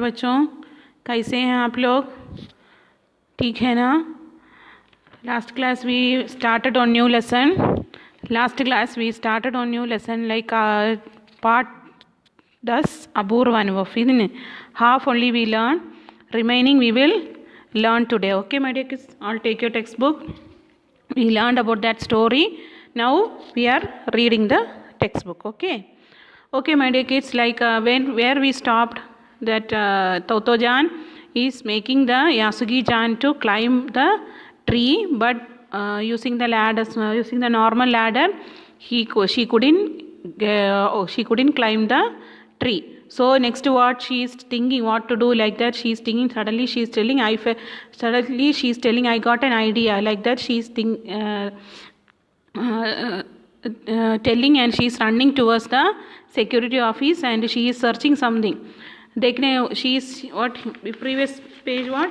बच्चों, कैसे हैं आप लोग? ठीक है ना? Last class we started on new lesson. Last class we started on new lesson like part 10 अपूर्व अनुभव. इसमें half only we learn, remaining we will learn today. Okay, my dear kids, all take your textbook. We learned about that story. Now we are reading the textbook. Okay, my dear kids, like where we stopped, that Toto-jan is making the Yasugi-jan to climb the tree, but using the ladder, using the normal ladder, she couldn't climb the tree. So next what she is thinking what to do, like that she is thinking, suddenly she is telling I got an idea, like that she is telling, and she is running towards the security office and she is searching something. देखने she is what previous page what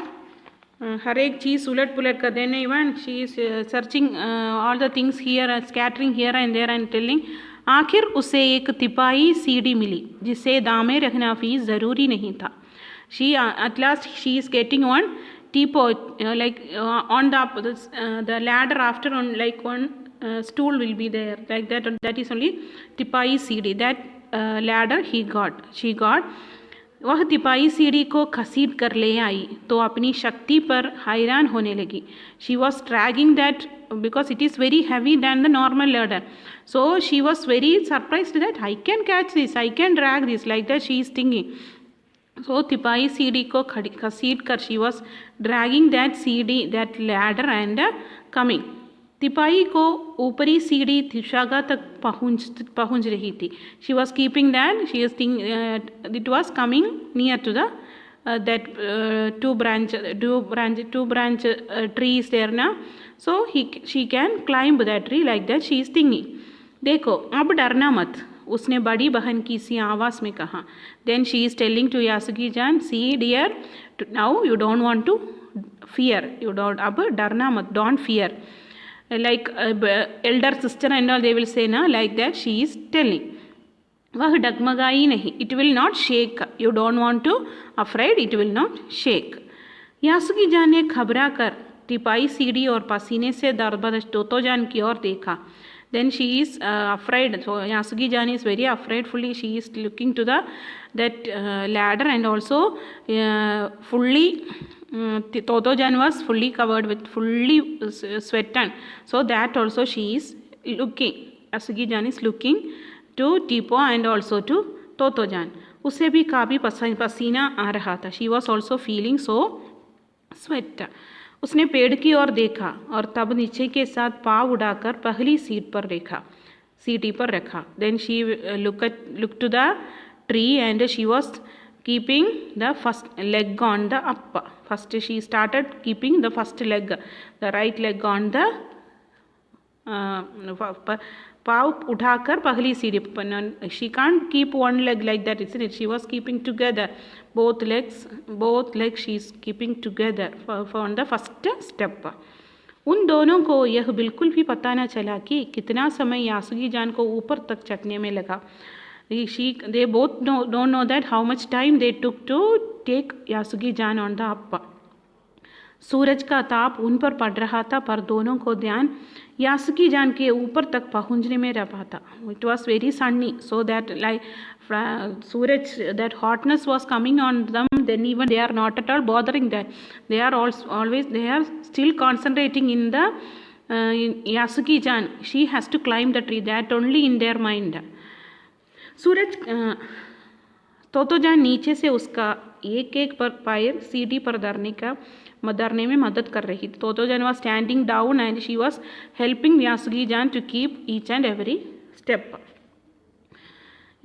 हर एक चीज़ उलट पुलट कर देने, even she is searching all the things here, scattering here and there and telling. आखिर उसे एक तिपाही सीढ़ी मिली जिसे दामे रखना भी ज़रूरी नहीं था. She at last she is getting one teapot, like on the ladder after on, like one stool will be there, like that. That is only tipai सीढ़ी. That ladder she got. वह तिपाही सीढ़ी को घसीट कर ले आई तो अपनी शक्ति पर हैरान होने लगी. She was dragging that because it is very heavy than the normal ladder. So she was very surprised that I can catch this, I can drag this, like that she is thinking. So तिपाही सीढ़ी को घसीट कर she was dragging that सीढ़ी, that ladder and coming. तिपाही को ऊपरी सीढ़ी दिशागा तक पहुंच रही थी. She was keeping that, she is thinking it was coming near to the that two branch trees there now. So she can climb that tree, like that she is thinking. देखो अब डरना मत, उसने बड़ी बहन की सी आवाज़ में कहा. Then she is telling to Yasugi-jan, see dear, now you don't want to fear, you don't, अब डरना मत, don't fear. Like elder sister and all they will say na, like that she is telling. वह डगमगाई नहीं, it will not shake, you don't want to afraid, it will not shake. यासुगी-जान ने घबरा कर टिपाई सीढ़ी और पसीने से दरबदर तोतो-जान की ओर देखा. Then she is afraid. So Yasugi-jan is very afraidfully she is looking to that ladder, and also fully Toto-jan was fully covered with fully sweaten. So that also she is looking. Yasugi-jan is looking to Tipo and also to Toto-jan. उसे भी काफ़ी पसीना आ रहा था. She was also feeling so sweat. उसने पेड़ की ओर देखा और तब नीचे के साथ पाँव उड़ाकर पहली सीढ़ी पर रखा. Then she looked to the tree and she was keeping the first leg on the up. First she started keeping the first leg, the right leg on the पाँव उठाकर पहली सीढ़ी पर. She can't keep one leg like that, isn't it? She was keeping together both legs she is keeping together for the first step. उन दोनों को यह बिल्कुल भी पता न चला कि कितना समय यासुगी-जान को ऊपर तक चढ़ने में लगा. They both don't know that how much time they took to take यासुगी-जान on the up. सूरज का ताप उन पर पड़ रहा था, पर दोनों को ध्यान यासुगी-जान के ऊपर तक पहुंचने में रहा था. It was very sunny, so that like Suraj, that hotness was coming on them. Then even they are not at all bothering that. They are always they are still concentrating in the Yasugi-jan. She has to climb the tree. That only in their mind. सूरज तोतो-जान नीचे से उसका एक पर पैर सीढ़ी पर धरने में मदद कर रही थी. तोतो-जान was standing down and she was helping Yasugi-jan to keep each and every step.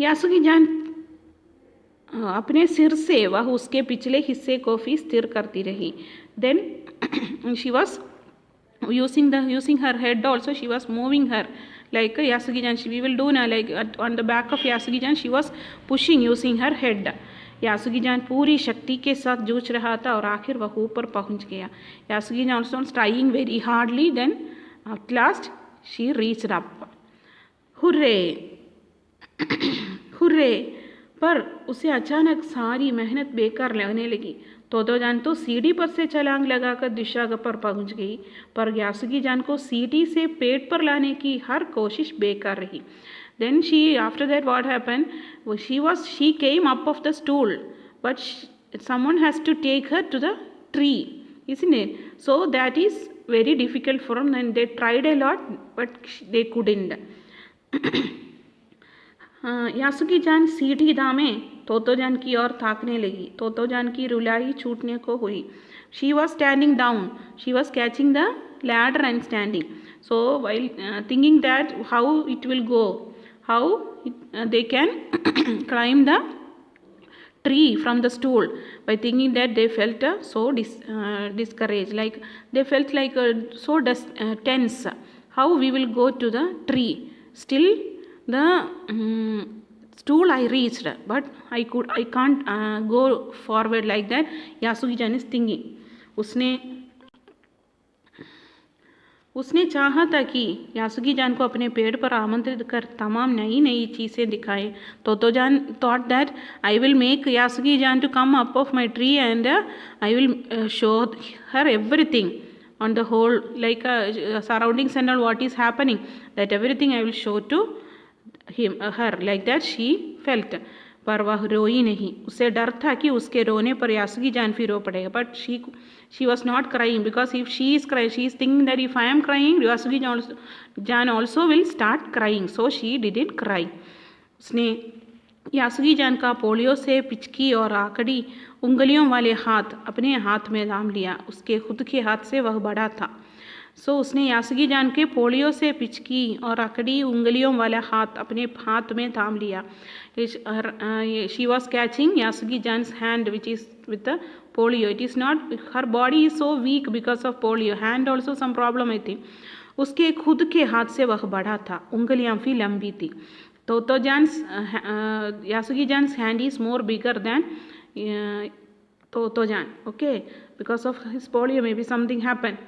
यासुगी-जान अपने सिर से वह उसके पिछले हिस्से को भी स्थिर करती रही. Then she was using her head also, she was moving her like Yasugi-jan. We will do now, like on the back of Yasugi-jan she was pushing using her head. यासुगी-जान पूरी शक्ति के साथ जूझ रहा था और आखिर वह ऊपर पहुंच गया. यासुगी-जान also trying very hardly. Then at last she reached up. Hurray पर उसे अचानक सारी मेहनत बेकार लगने लगी। तोतो जान तो सीढ़ी पर से छलांग लगाकर दुशागा पर पहुंच गई, पर यासुकी जान को सीढ़ी से पेट पर लाने की हर कोशिश बेकार रही। Then she, after that, what happened? She came up of the stool, but someone has to take her to the tree, isn't it? So that is very difficult for them, and they tried a lot, but they couldn't. यासुकी जान सीढ़ी दामे तोतो जान की ओर ताकने लगी। तोतो जान की रुलाई छूटने को हुई। She was standing down. She was catching the ladder and standing. So while thinking that how it will go, how they can climb the tree from the stool, by thinking that they felt so discouraged, like they felt like so tense. How we will go to the tree? Still the stool I reached, but I can't go forward like that. यासुकी जान is thinking. उसने चाहा था कि यासुकी जान को अपने पेड़ पर आमंत्रित कर तमाम नई नई चीज़ें दिखाए। तोतो जान thought that I will make यासुकी जान to come up of my tree and I will show her everything on the whole, like surroundings and all what is happening, that everything I will show to her, like that she felt. पर वह रोई नहीं। उसे डर था कि उसके रोने पर यासुकी जान फिर रो पड़ेगा, but she was not crying, because if she is crying, she is thinking that if I am crying, यासुकी जान also will start crying, so she didn't cry. उसने यासुकी जान का पोलियो से पिचकी और आकड़ी उंगलियों वाले हाथ अपने हाथ में थाम लिया। उसके खुद के हाथ से वह बड़ा था। सो उसने यासुकी जान के पोलियो से पिचकी और आकड़ी उंगलियों वाला हाथ अपने हाथ में थाम लिया। She was catching Yasuki Jan's hand which is with the polio. It is not, her body is so weak because of polio. Hand also some problem I think. उसके खुद के हाथ से वह बड़ा था, उंगलियां भी लंबी थी। तोतो जान's यासुकी Jan's hand is more bigger than तोतो जान, okay, because of his polio maybe something happened.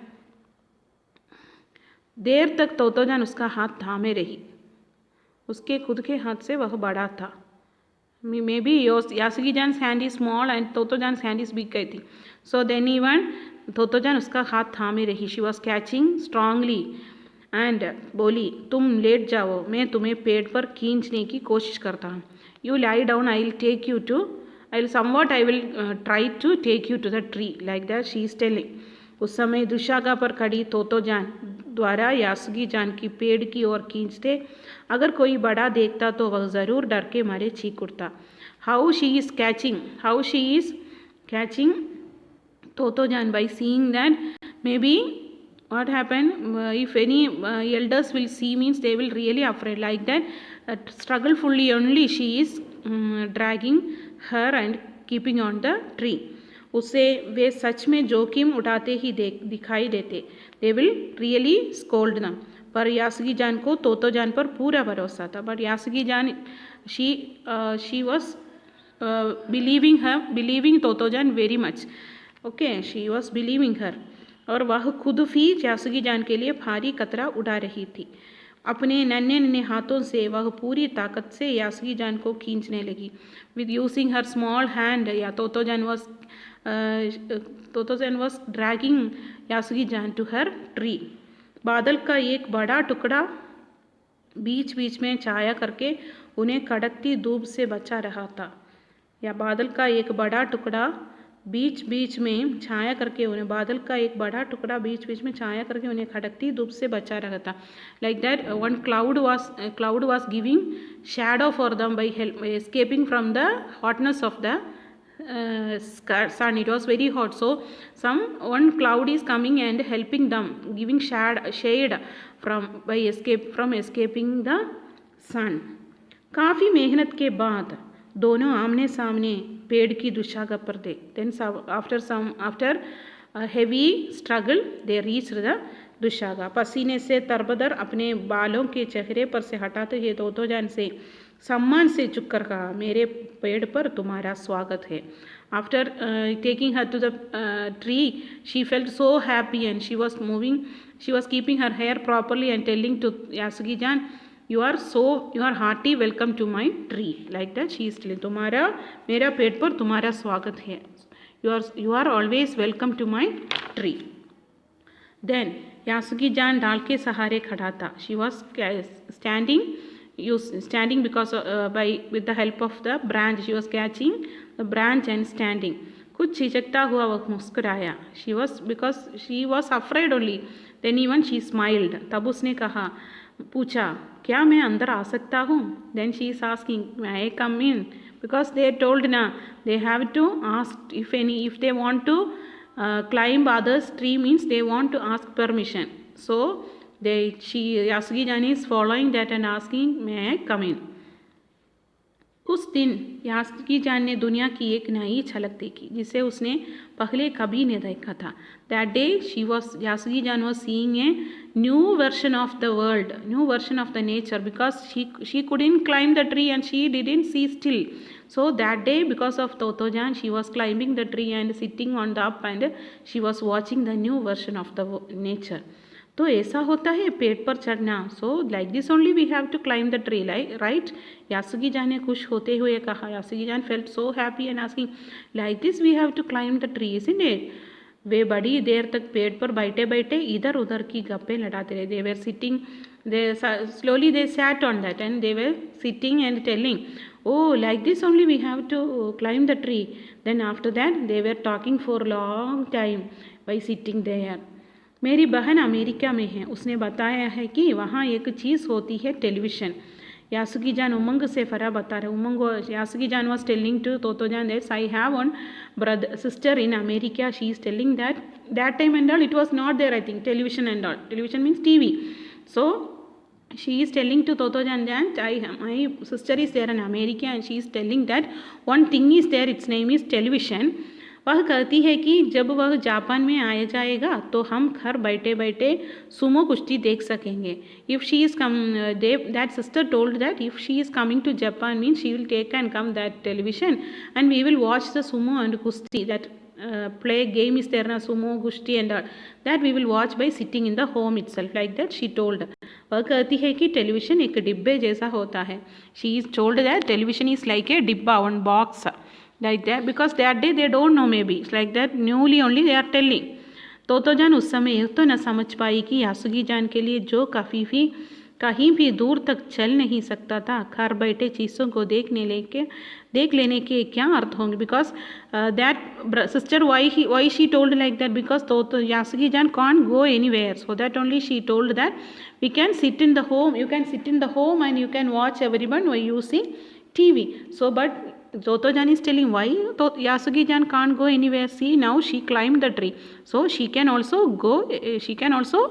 देर तक तोतो जान उसका हाथ थामे रही। उसके खुद के हाथ से वह बड़ा था। Maybe Yasuki Jan's hand is small and तोतो जान's hand is big I think. So then even तोतो जान उसका हाथ थामे रही। She was catching strongly and बोली, तुम लेट जाओ, मैं तुम्हें पेड़ पर खींचने की कोशिश करता हूँ। You lie down, I will take you to, I will try to take you to the tree, like that she is telling. उस समय दुशागा पर खड़ी तोतो जान द्वारा यासुकी जान की पेड़ की ओर खींचते अगर कोई बड़ा देखता तो वह ज़रूर डर के मारे चीख उठता। हाउ शी इज़ कैचिंग तोतो जान by seeing that maybe what happened, if any elders will see means they will really afraid, like that strugglefully only she is dragging her and keeping on the tree. उसे वे सच में जोखिम उठाते ही दिखाई देते। They will really scold दम। पर यासुकी जान को तोतो जान पर पूरा भरोसा था। बट यासुकी जान she was believing Totto Jan very much, okay, she was believing her. और वह खुद भी यासुकी जान के लिए भारी खतरा उड़ा रही थी। अपने नन्हे नन्हे हाथों से वह पूरी ताकत से यासुकी जान को खींचने लगी। With using her small hand, या तोतो जान वॉज ड्रैगिंग यासुकी जान टू हर ट्री। बादल का एक बड़ा टुकड़ा बीच बीच में छाया करके उन्हें कड़कती धूप से बचा रहा था। या बादल का एक बड़ा टुकड़ा बीच बीच में छाया करके उन्हें खड़कती धूप से बचा रहा था। Like that one cloud was giving shadow for them by escaping from the hotness of the sun. It was very hot, so one cloud is coming and helping them, giving shade from escaping the sun. काफ़ी मेहनत के बाद दोनों आमने सामने पेड़ की दुशागा पर थे। Then after a heavy struggle they reached the दुशागा। पसीने से तरबदर अपने बालों के चेहरे पर से हटाते हुए तोतो जान से सम्मान से झुककर कहा, मेरे पेड़ पर तुम्हारा स्वागत है। After taking her to the tree she felt so happy and she was keeping her hair properly and telling to Yasuki Jan you are hearty welcome to my tree. Like that she is telling, तुम्हारा मेरा पेड़ पर तुम्हारा स्वागत है. You are always welcome to my tree. Then यासुकी जान डाल के सहारे खड़ा था. She was standing because with the help of the branch. She was catching the branch and standing. कुछ झिझकता हुआ वह मुस्कुराया. Because she was afraid only. Then even she smiled. तब उसने कहा, पूछा, क्या मैं अंदर आ सकता हूँ? Then she is asking, may I come in? Because they told na, they have to ask if they want to climb others tree, means they want to ask permission. So Yasugi Jan is following that and asking, may I come in? उस दिन यासुगी Jan ने दुनिया की एक नई झलक देखी जिसे उसने पहले कभी नहीं देखा था. दैट डे यासुगी जान was seeing a new version of the world, new version of the nature, because she couldn't climb the tree and she didn't see still. So that day, because of Totojan, she was climbing the tree and sitting on the up, and she was watching the new version of the nature. तो ऐसा होता है पेड़ पर चढ़ना. So like this only we have to climb the tree, right. Yasugi Jan ने खुश होते हुए कहा. Yasugi Jan felt so happy and asking, like this we have to climb the tree, isn't it. वे बड़ी देर तक पेड़ पर बैठे बैठे इधर उधर की गप्पे लड़ाते रहे. They were sitting, slowly they sat on that and they were sitting and telling, oh, like this only we have to climb the tree. Then after that they were talking for a long time by sitting there. मेरी बहन America में है. उसने बताया है कि वहाँ एक चीज़ होती है, टेलीविज़न. यासुगी जान उमंग से फरा बता रहे. उमंग यासुगी जान was telling to Totojan that I have one sister in America. She is telling that time and all it was not there, I think, television and all. Television means TV. So she is telling to Totojan that my sister is there in America and she is telling that one thing is there, its name is television. वह कहती है कि जब वह Japan में आया जाएगा तो हम घर बैठे बैठे सुमो कुश्ती देख सकेंगे. If she is come, that sister told that if she is coming to Japan means she will take and come that television and we will watch the sumo and कुश्ती. That play game is there na, sumo gushti and all that we will watch by sitting in the home itself, like that she told. वह कहती है कि television एक डिब्बे जैसा होता है. she is told that television is like a डिब्बा, one box, like that, because that day they don't know, maybe it's like that, newly only they are telling. तोतोजान उस समय यह तो न समझ पाई कि यासुगी जान के लिए जो कफीफी कहीं भी दूर तक चल नहीं सकता था, घर बैठे चीज़ों को देख लेने के क्या अर्थ होंगे. Because that sister why she told like that, because to यासुगी जान can't go anywhere, so that only she told that we can sit in the home, you can sit in the home and you can watch everyone why using TV. So but Totojan is telling why Yasugi Jan can't go anywhere. See, now she climbed the tree, so she can also go, she can also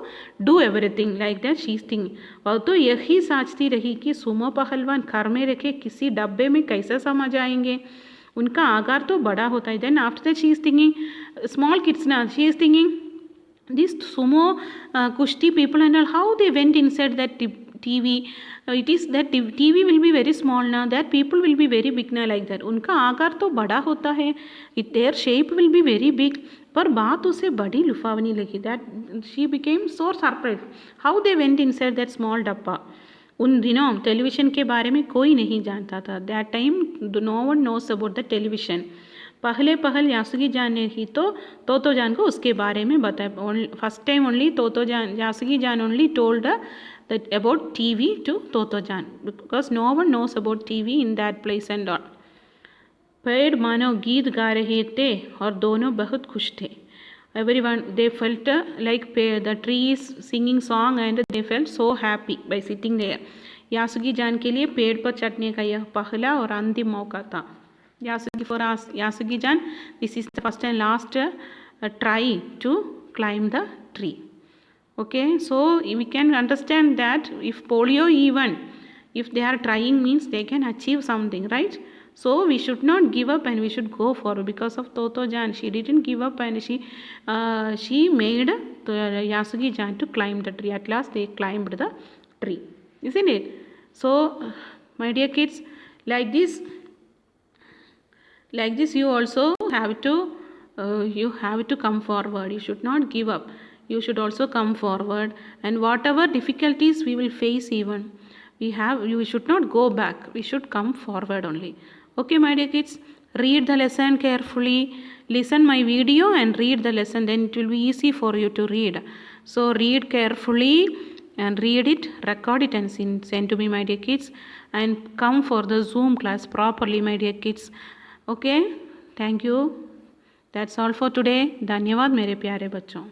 do everything, like that she is thinking. वह तो यही सोचती रही कि Sumo पहलवान घर में रखे किसी डब्बे में कैसे समझ आएंगे, उनका आकार तो बड़ा होता है. Then after that she is thinking, small kids now, she is thinking this sumo kushti people and all, how they went inside that TV. It is that TV will be very small now, that people will be very big now, like that. उनका आकार तो बड़ा होता है, their shape will be very big. पर बात उसे बड़ी लुभावनी लगी. that she became so surprised how they went inside that small डब्बा. उन दिनों टेलीविज़न के बारे में कोई नहीं जानता था. that time no one knows about the television. पहल यासुगी जान ने ही तो तोतोजान को उसके बारे में बताया. फर्स्ट टाइम ओनली तोतोजान, यासुगी जान only told that about TV to Totojan, because no one knows about TV in that place and all. पेड़ मानो गीत गा रहे थे और दोनों बहुत खुश थे. Everyone, they felt like the trees singing song and they felt so happy by sitting there. यासुगी जान के लिए पेड़ पर चढ़ने का यह पहला और अंतिम मौका था. Yasugi Jan, this is the first and last try to climb the tree. Okay, so we can understand that if polio, even if they are trying, means they can achieve something, right? So we should not give up and we should go forward. Because of Totojan, she didn't give up and she made Yasugi Jan to climb the tree. At last they climbed the tree, isn't it? So my dear kids, like this you also have to come forward. You should not give up. You should also come forward, and whatever difficulties we will face, even we should not go back, we should come forward only. Okay, my dear kids, read the lesson carefully, listen my video and read the lesson, then it will be easy for you to read. So read carefully and read it, record it and send to me, my dear kids, and come for the Zoom class properly, my dear kids. Okay, thank you. That's all for today. धन्यवाद मेरे प्यारे बच्चों.